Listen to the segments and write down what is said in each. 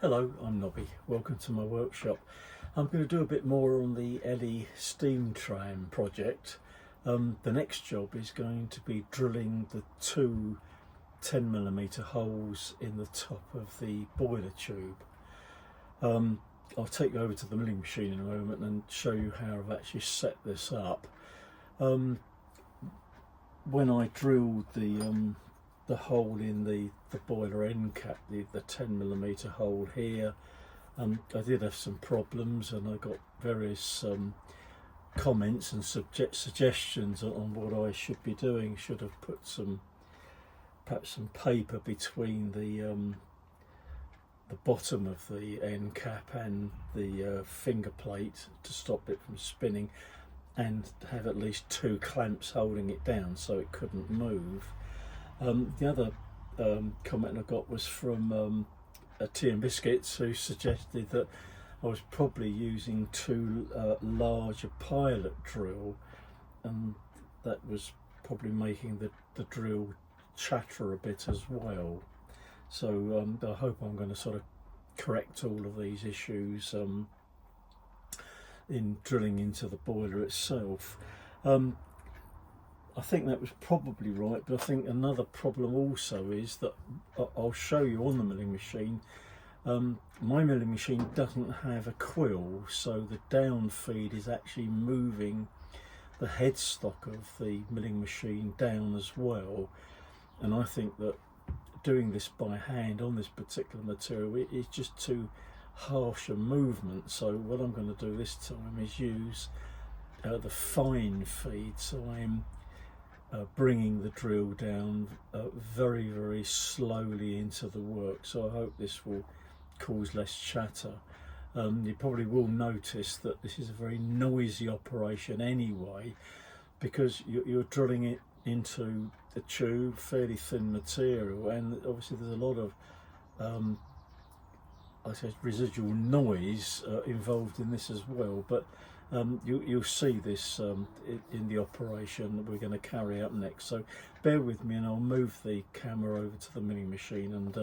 Hello, I'm Nobby. Welcome to my workshop. I'm going to do a bit more on the Ellie steam tram project. The next job is going to be drilling the two 10mm holes in the top of the boiler tube. I'll take you over to the milling machine in a moment and show you how I've actually set this up. When I drilled the hole in the boiler end cap, the 10mm hole here, I did have some problems, and I got various comments and suggestions on what I should be doing. Should have put perhaps some paper between the bottom of the end cap and the finger plate to stop it from spinning, and have at least two clamps holding it down so it couldn't move. The other comment I got was from Tea and Biscuits, who suggested that I was probably using too large a pilot drill, and that was probably making the drill chatter a bit as well. So I hope I'm going to sort of correct all of these issues in drilling into the boiler itself. I think that was probably right, but I think another problem also is that I'll show you on the milling machine. My milling machine doesn't have a quill, so the down feed is actually moving the headstock of the milling machine down as well. And I think that doing this by hand on this particular material is just too harsh a movement. So what I'm going to do this time is use the fine feed. So I'm bringing the drill down very, very slowly into the work. So I hope this will cause less chatter. You probably will notice that this is a very noisy operation anyway, because you're drilling it into the tube, fairly thin material, and obviously there's a lot of I suppose residual noise involved in this as well. But you'll see this in the operation that we're going to carry out next. So bear with me, and I'll move the camera over to the milling machine, and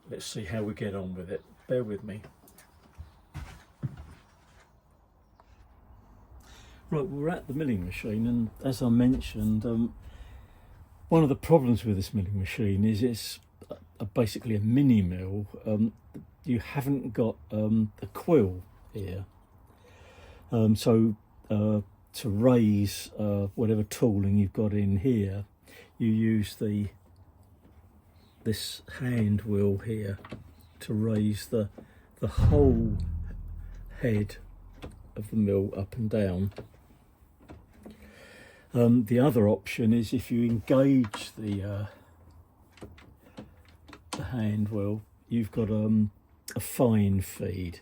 let's see how we get on with it. Bear with me. Right, we're at the milling machine, and as I mentioned, one of the problems with this milling machine is it's basically a mini mill. You haven't got a quill here. So to raise whatever tooling you've got in here, you use this hand wheel here to raise the whole head of the mill up and down. The other option is if you engage the hand wheel, you've got a fine feed,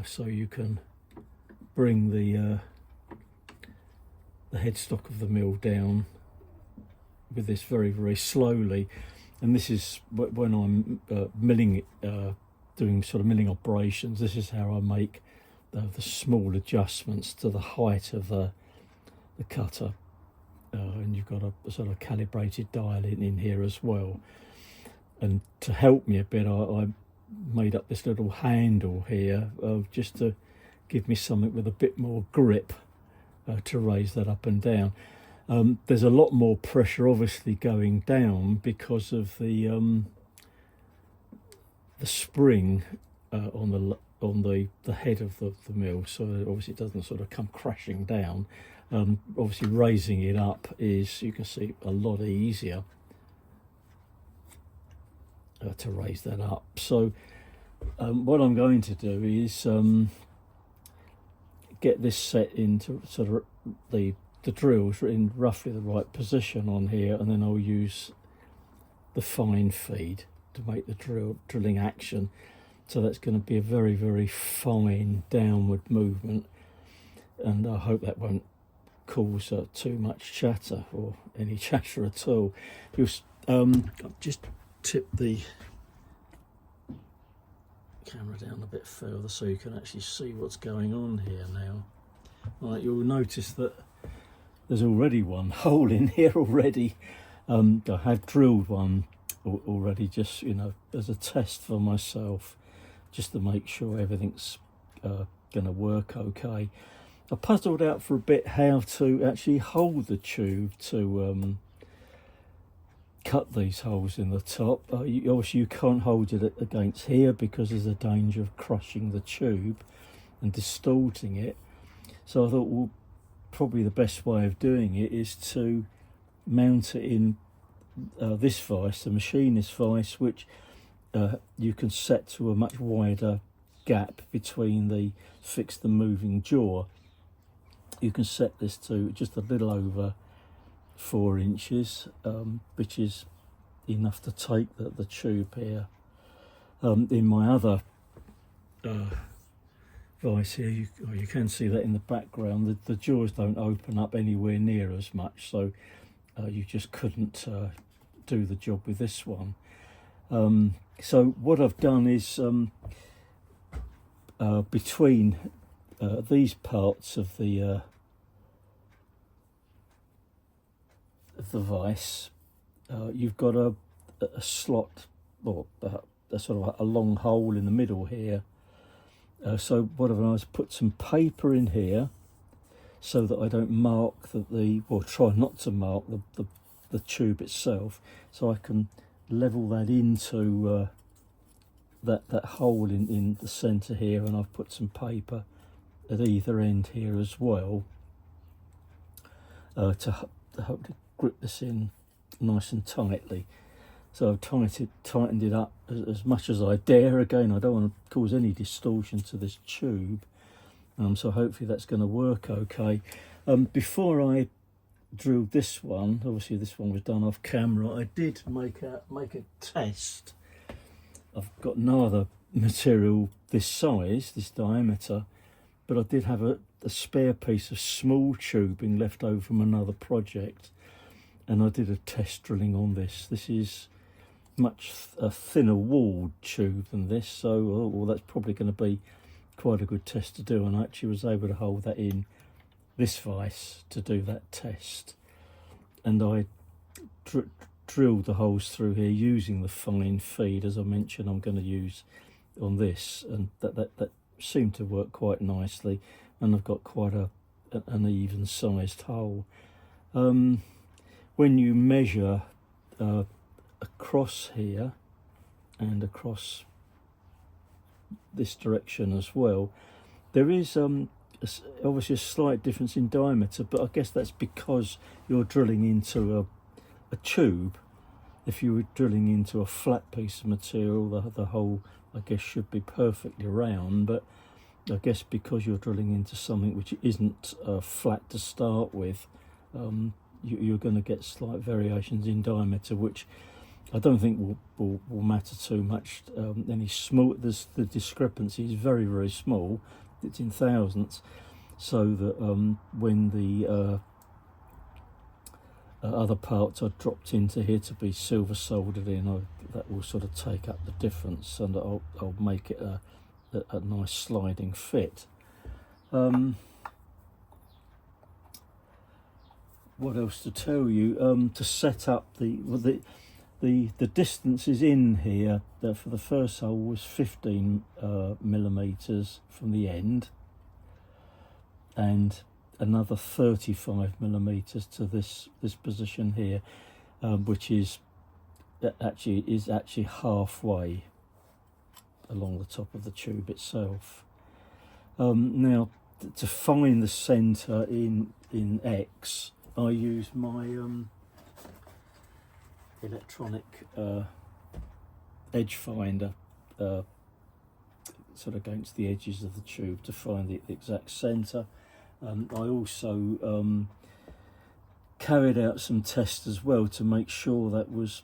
so you can bring the headstock of the mill down with this very, very slowly. And this is when I'm milling it, doing sort of milling operations. This is how I make the small adjustments to the height of the cutter, and you've got a sort of calibrated dial in here as well. And to help me a bit, I made up this little handle here just to give me something with a bit more grip to raise that up and down. There's a lot more pressure obviously going down because of the spring on the head of the mill, so obviously it doesn't sort of come crashing down. Obviously raising it up is, you can see, a lot easier to raise that up. So what I'm going to do is get this set into sort of the drills in roughly the right position on here, and then I'll use the fine feed to make the drilling action. So that's going to be a very, very fine downward movement, and I hope that won't cause too much chatter or any chatter at all. I'll just tip the camera down a bit further so you can actually see what's going on here now. Right, you'll notice that there's already one hole in here already. I have drilled one already, just, you know, as a test for myself, just to make sure everything's going to work okay. I puzzled out for a bit how to actually hold the tube to cut these holes in the top. Obviously you can't hold it against here because there's a danger of crushing the tube and distorting it. So I thought, well, probably the best way of doing it is to mount it in this vise, the machinist vise, which you can set to a much wider gap between the fixed and moving jaw. You can set this to just a little over 4 inches, which is enough to take the tube here. In my other vise here, you can see that in the background, the jaws don't open up anywhere near as much, so you just couldn't do the job with this one. So what I've done is between these parts of the vise, you've got a slot, or a sort of a long hole in the middle here. So what I've done is put some paper in here so that I don't mark or try not to mark the tube itself, so I can level that into that hole in the centre here, and I've put some paper at either end here as well to help to grip this in nice and tightly. So I've tightened it up as much as I dare. Again, I don't want to cause any distortion to this tube, so hopefully that's going to work okay. Before I drilled this one, obviously this one was done off camera, I did make a test. I've got no other material this size, this diameter, but I did have a spare piece of small tubing left over from another project, and I did a test drilling on this. This is much a thinner walled tube than this, so well, that's probably going to be quite a good test to do, and I actually was able to hold that in this vise to do that test. And I drilled the holes through here using the fine feed, as I mentioned I'm going to use on this, and that seemed to work quite nicely, and I've got quite an even sized hole. When you measure across here and across this direction as well, there is obviously a slight difference in diameter, but I guess that's because you're drilling into a tube. If you were drilling into a flat piece of material, the hole, I guess, should be perfectly round, but I guess because you're drilling into something which isn't flat to start with, you're going to get slight variations in diameter, which I don't think will matter too much. The discrepancy is very, very small. It's in thousandths, so that when the other parts are dropped into here to be silver soldered in, that will sort of take up the difference, and I'll make it a nice sliding fit. What else to tell you? To set up the distances in here, for the first hole was 15 millimeters from the end, and another 35 millimeters to this position here, which is actually halfway along the top of the tube itself. Now, to find the centre in X, I use my electronic edge finder sort of against the edges of the tube to find the exact centre. I also carried out some tests as well to make sure that was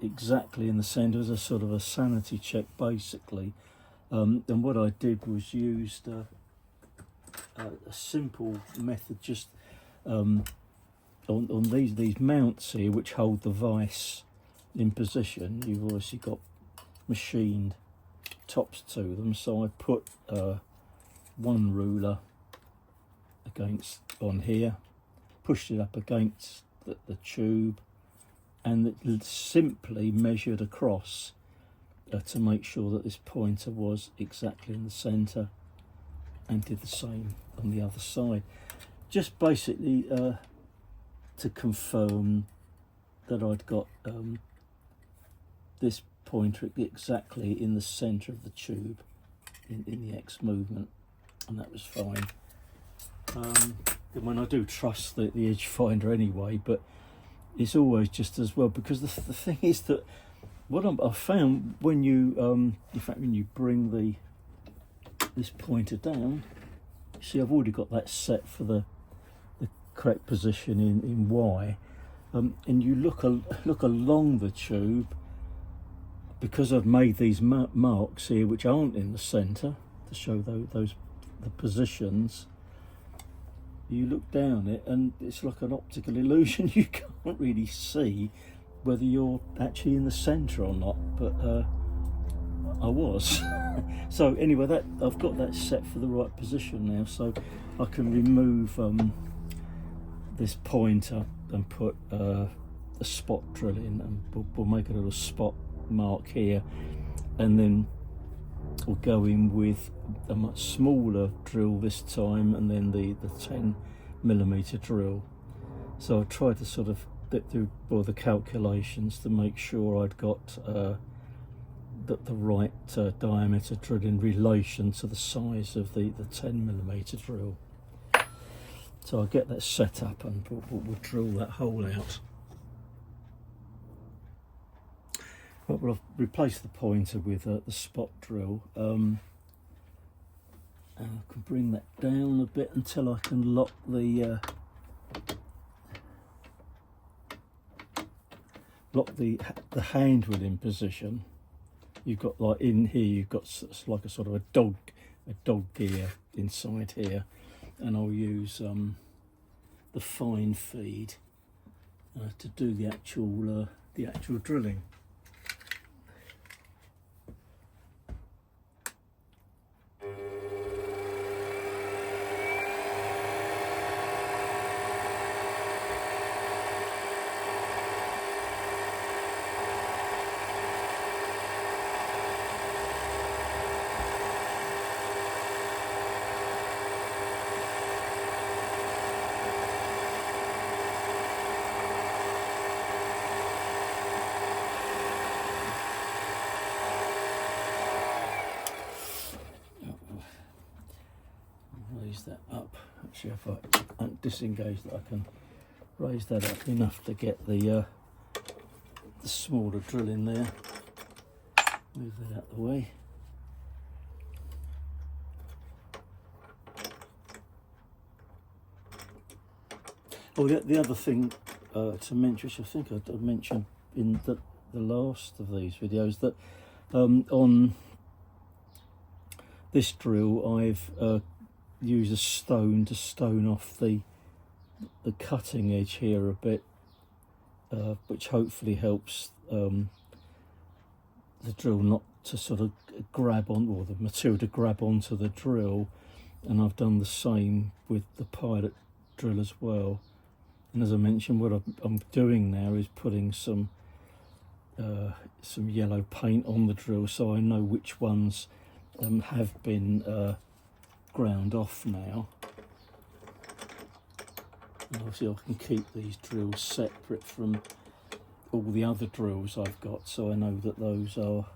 exactly in the centre, as a sort of a sanity check basically. And what I did was used a simple method, just on these mounts here which hold the vise in position. You've obviously got machined tops to them, so I put one ruler on here, pushed it up against the tube, and it simply measured across to make sure that this pointer was exactly in the centre, and did the same on the other side. Just basically to confirm that I'd got this pointer exactly in the centre of the tube in the X movement, and that was fine. I do trust the edge finder anyway, but it's always just as well, because the thing is that what I found when you in fact when you bring this pointer down, see I've already got that set for the correct position in Y, and you look along the tube, because I've made these marks here which aren't in the centre to show the positions. You look down it and it's like an optical illusion. You can't really see whether you're actually in the centre or not, but I was. So anyway, that I've got that set for the right position now, so I can remove this pointer and put a spot drill in, and we'll make a little spot mark here, and then we'll go in with a much smaller drill this time, and then the 10mm drill. So I tried to sort of do all the calculations to make sure I'd got the right diameter drill in relation to the size of the 10mm drill. So I'll get that set up and we'll drill that hole out. But we'll replace the pointer with the spot drill, and I can bring that down a bit until I can lock the handle in position. You've got, like in here, you've got like a sort of a dog gear inside here, and I'll use the fine feed to do the actual drilling. Raise that up. Actually, if I disengage that, I can raise that up enough to get the smaller drill in there. Move that out of the way. Oh, the other thing to mention, which I think I mentioned in the last of these videos, that on this drill I've used a stone to stone off the cutting edge here a bit, which hopefully helps the drill not to sort of grab on, or the material to grab onto the drill. And I've done the same with the pilot drill as well. And as I mentioned, what I'm doing now is putting some yellow paint on the drill, so I know which ones have been ground off now. And obviously I can keep these drills separate from all the other drills I've got, so I know that those are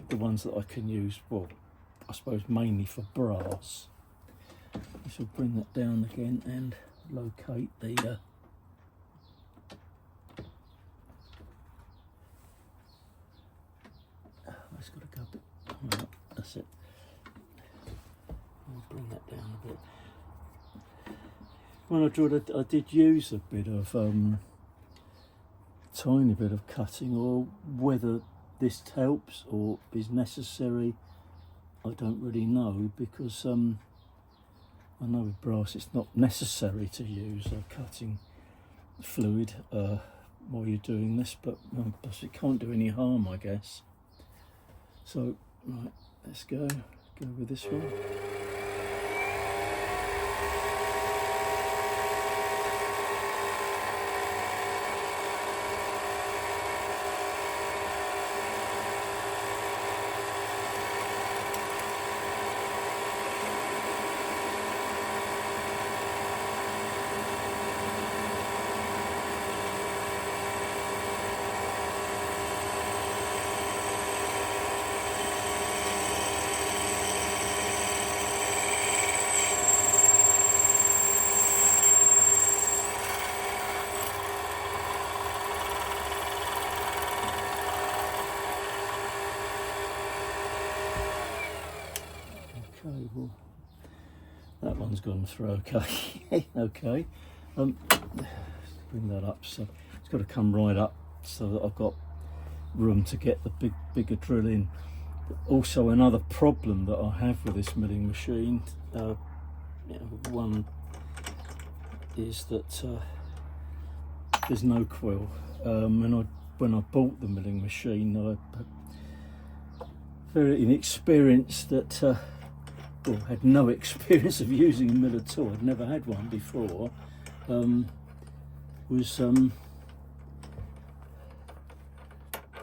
the ones that I can use, well, I suppose mainly for brass. So bring that down again and locate the it's got to go a bit higher up. That's it. I'll bring that down a bit. When I drilled it, I did use a bit of tiny bit of cutting, or whether this helps or is necessary, I don't really know, because I know with brass it's not necessary to use cutting fluid while you're doing this, but it can't do any harm, I guess. So, right, let's go with this one. Okay, well, that one's gone through okay. Okay, bring that up, so it's got to come right up so that I've got room to get the bigger drill in. Also, another problem that I have with this milling machine, one is that there's no quill. When I bought the milling machine, I very inexperienced that, well, had no experience of using a mill at all. I'd never had one before. Was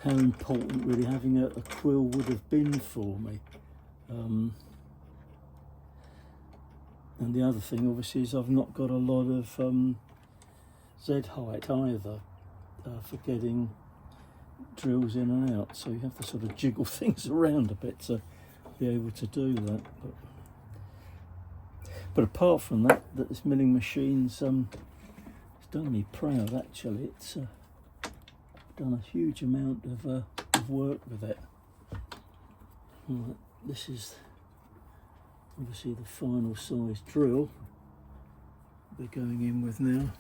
how important really having a quill would have been for me. And the other thing obviously is I've not got a lot of Z height either for getting drills in and out, so you have to sort of jiggle things around a bit to be able to do that. But apart from that, this milling machine's it's done me proud actually. It's done a huge amount of work with it. Right, this is obviously the final size drill we're going in with now.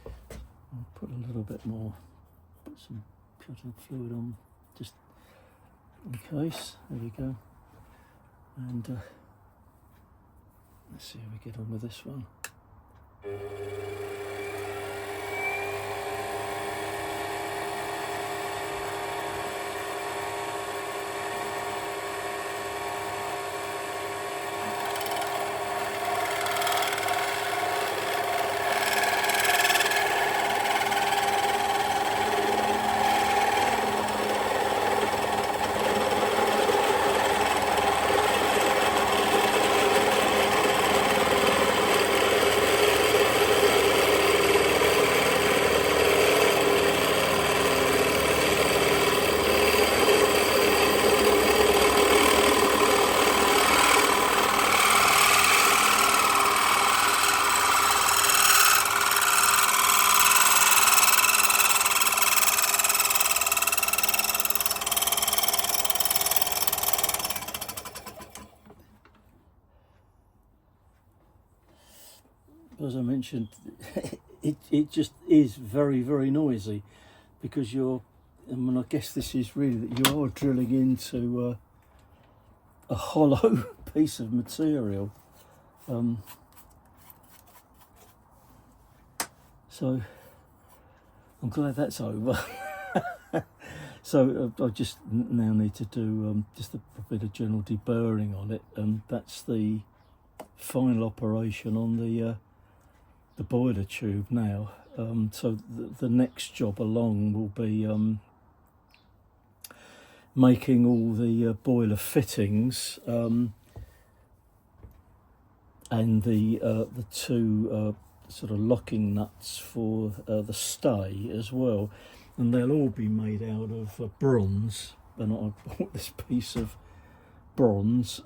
I'll put a little bit more, put some cutting fluid on just in case. There we go. And let's see how we get on with this one. As I mentioned, it just is very, very noisy because I guess this is really that you are drilling into a hollow piece of material. So I'm glad that's over. So I just now need to do just a bit of general deburring on it, and that's the final operation on the boiler tube now. So the next job along will be making all the boiler fittings and the two sort of locking nuts for the stay as well, and they'll all be made out of bronze. And I bought this piece of bronze,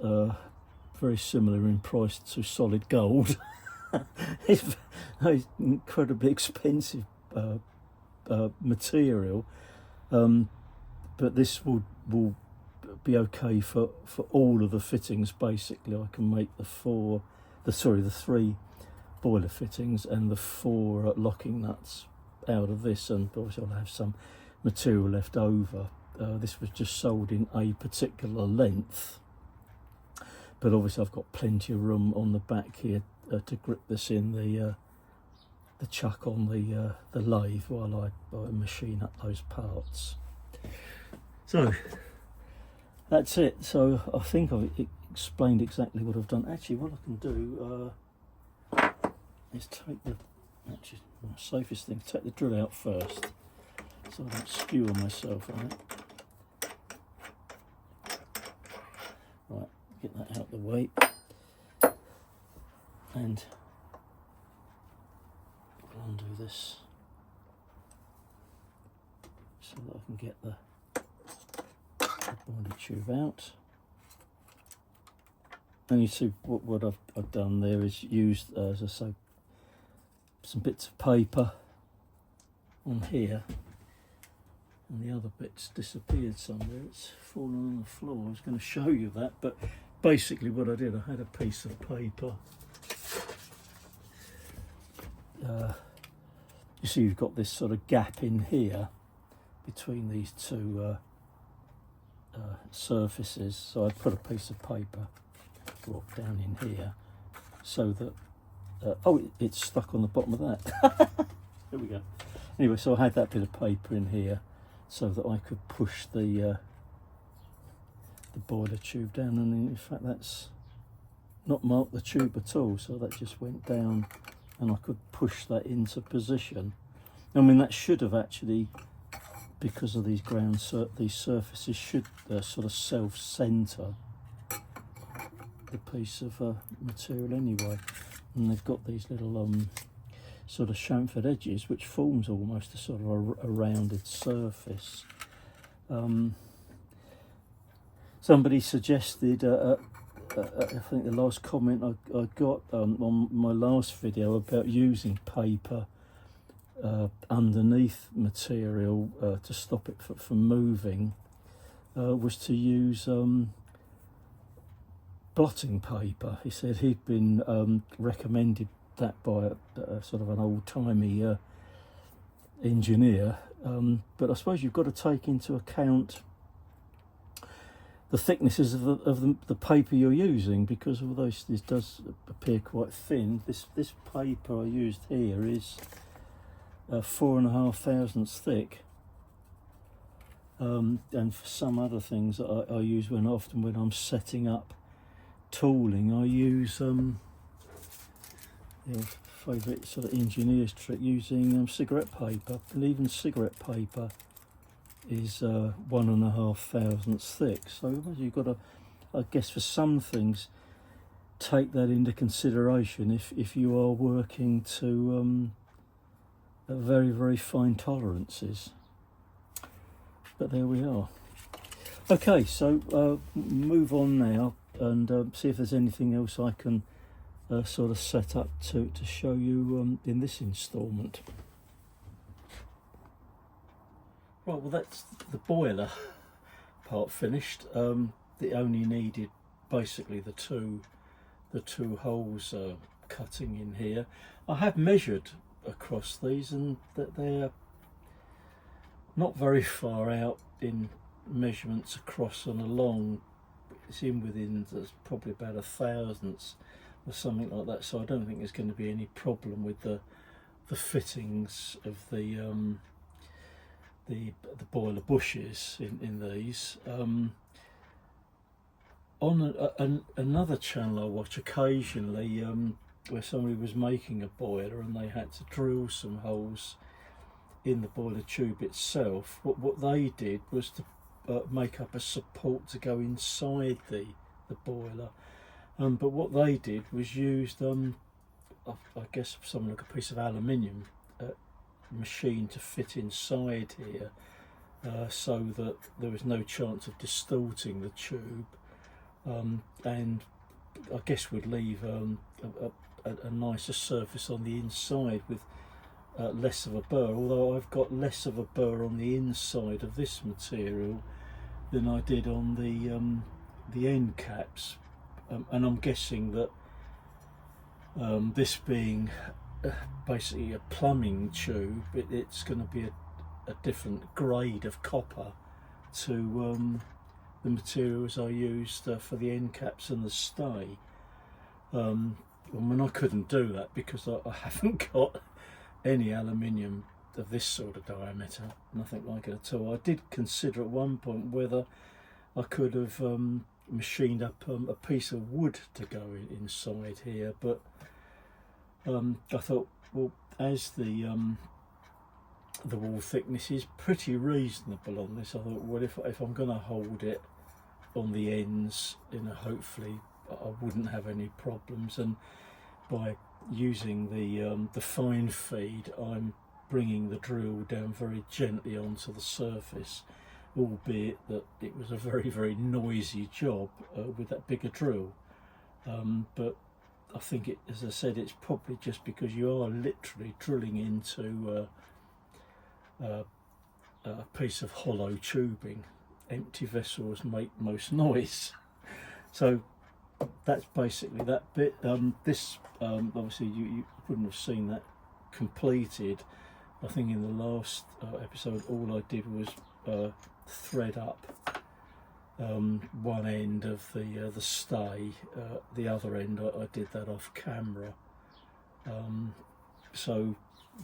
very similar in price to solid gold. It's incredibly expensive material, but this will be okay for all of the fittings. Basically, I can make the three boiler fittings and the 4 locking nuts out of this, and obviously I'll have some material left over. This was just sold in a particular length, but obviously I've got plenty of room on the back here to grip this in the chuck on the lathe while I machine up those parts. So that's it. So I think I've explained exactly what I've done. Actually, what I can do is take the safest thing, take the drill out first, so I don't skewer myself on it. Right, get that out of the way. And I'll undo this so that I can get the boiler tube out. And you see what I've done there is used, as I say, some bits of paper on here, and the other bit's disappeared somewhere. It's fallen on the floor. I was going to show you that, but basically what I did, I had a piece of paper. You see you've got this sort of gap in here between these two surfaces, so I put a piece of paper drop down in here so that oh, it's stuck on the bottom of that. There we go. Anyway, so I had that bit of paper in here so that I could push the boiler tube down, and in fact that's not marked the tube at all, so that just went down and I could push that into position. I mean, that should have actually, because of these these surfaces should sort of self-centre the piece of material anyway, and they've got these little sort of chamfered edges which forms almost a sort of a rounded surface. Somebody suggested, I think the last comment I got on my last video about using paper underneath material to stop it from moving was to use blotting paper. He said he'd been recommended that by a sort of an old-timey engineer, but I suppose you've got to take into account the thicknesses of the paper you're using, because although this does appear quite thin, this paper I used here is 4.5 thousandths thick, and for some other things that I use often when I'm setting up tooling, I use favourite sort of engineer's trick, using cigarette paper, and even cigarette paper is 1.5 thousandths thick. So you've got to, I guess, for some things, take that into consideration if you are working to very, very fine tolerances. But there we are. Okay, so move on now and see if there's anything else I can sort of set up to show you in this instalment. Right, well that's the boiler part finished. It only needed basically the two holes cutting in here. I have measured across these, and that they're not very far out in measurements across and along. It's within there's probably about 1 thousandths or something like that, so I don't think there's going to be any problem with the fittings of the boiler bushes in these. On another channel I watch occasionally, where somebody was making a boiler and they had to drill some holes in the boiler tube itself, what they did was to make up a support to go inside the boiler, but what they did was used I guess something like a piece of aluminium machine to fit inside here, so that there was no chance of distorting the tube, and I guess would leave a nicer surface on the inside with less of a burr, although I've got less of a burr on the inside of this material than I did on the end caps, and I'm guessing that this being basically a plumbing tube, it's going to be a different grade of copper to the materials I used for the end caps and the stay. I mean, I couldn't do that because I haven't got any aluminium of this sort of diameter, nothing like it at all. I did consider at one point whether I could have machined up a piece of wood to go inside here, but I thought, well, as the wall thickness is pretty reasonable on this, I thought, well, if I'm going to hold it on the ends, hopefully I wouldn't have any problems, and by using the fine feed, I'm bringing the drill down very gently onto the surface, albeit that it was a very, very noisy job with that bigger drill, but I think as I said, it's probably just because you are literally drilling into a piece of hollow tubing. Empty vessels make most noise. So that's basically that bit. This obviously you wouldn't have seen that completed. I think in the last episode all I did was thread up one end of the stay. The other end I did that off camera. So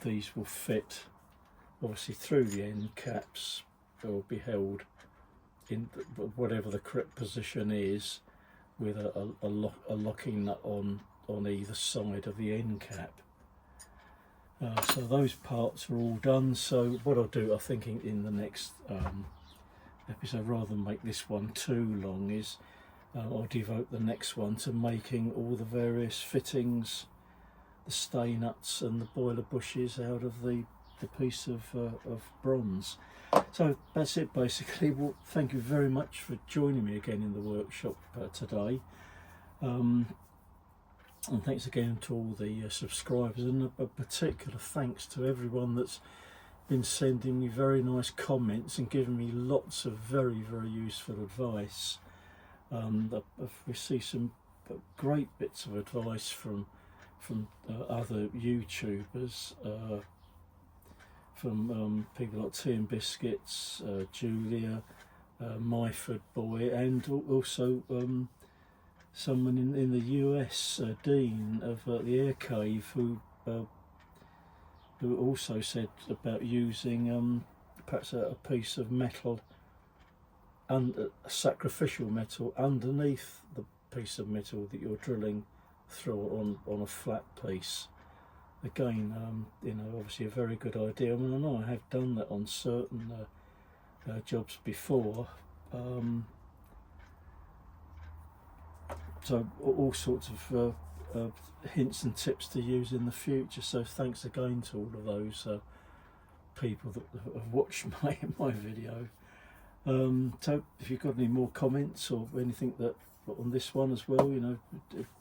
these will fit obviously through the end caps. They'll be held in whatever the correct position is, with a locking nut on either side of the end cap. So those parts are all done. So what I'll do, I think in the next episode, rather than make this one too long, is I'll devote the next one to making all the various fittings, the stay nuts and the boiler bushes out of the piece of bronze. So that's it basically. Well, thank you very much for joining me again in the workshop today, and thanks again to all the subscribers, and a particular thanks to everyone that's been sending me very nice comments and giving me lots of very useful advice. I've received some great bits of advice from other YouTubers, from people like Tea and Biscuits, Julia, Myford Boy, and also someone in the US, Dean of the Air Cave, who also said about using perhaps a piece of metal, a sacrificial metal, underneath the piece of metal that you're drilling through on a flat piece. Again, you know, obviously a very good idea. I mean, I know I have done that on certain jobs before. So all sorts of hints and tips to use in the future. So thanks again to all of those people that have watched my video. So if you've got any more comments or anything that on this one as well, you know,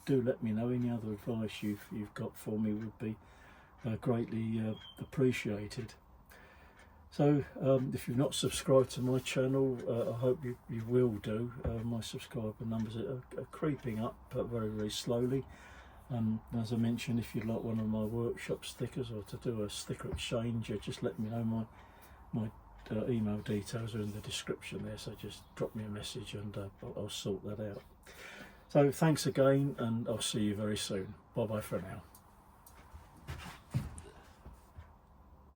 do let me know. Any other advice you've got for me would be greatly appreciated. So if you've not subscribed to my channel, I hope you will do. My subscriber numbers are creeping up, but very slowly. As I mentioned, if you'd like one of my workshop stickers or to do a sticker exchange, just let me know. My email details are in the description there, so just drop me a message and I'll sort that out. So thanks again, and I'll see you very soon. Bye bye for now.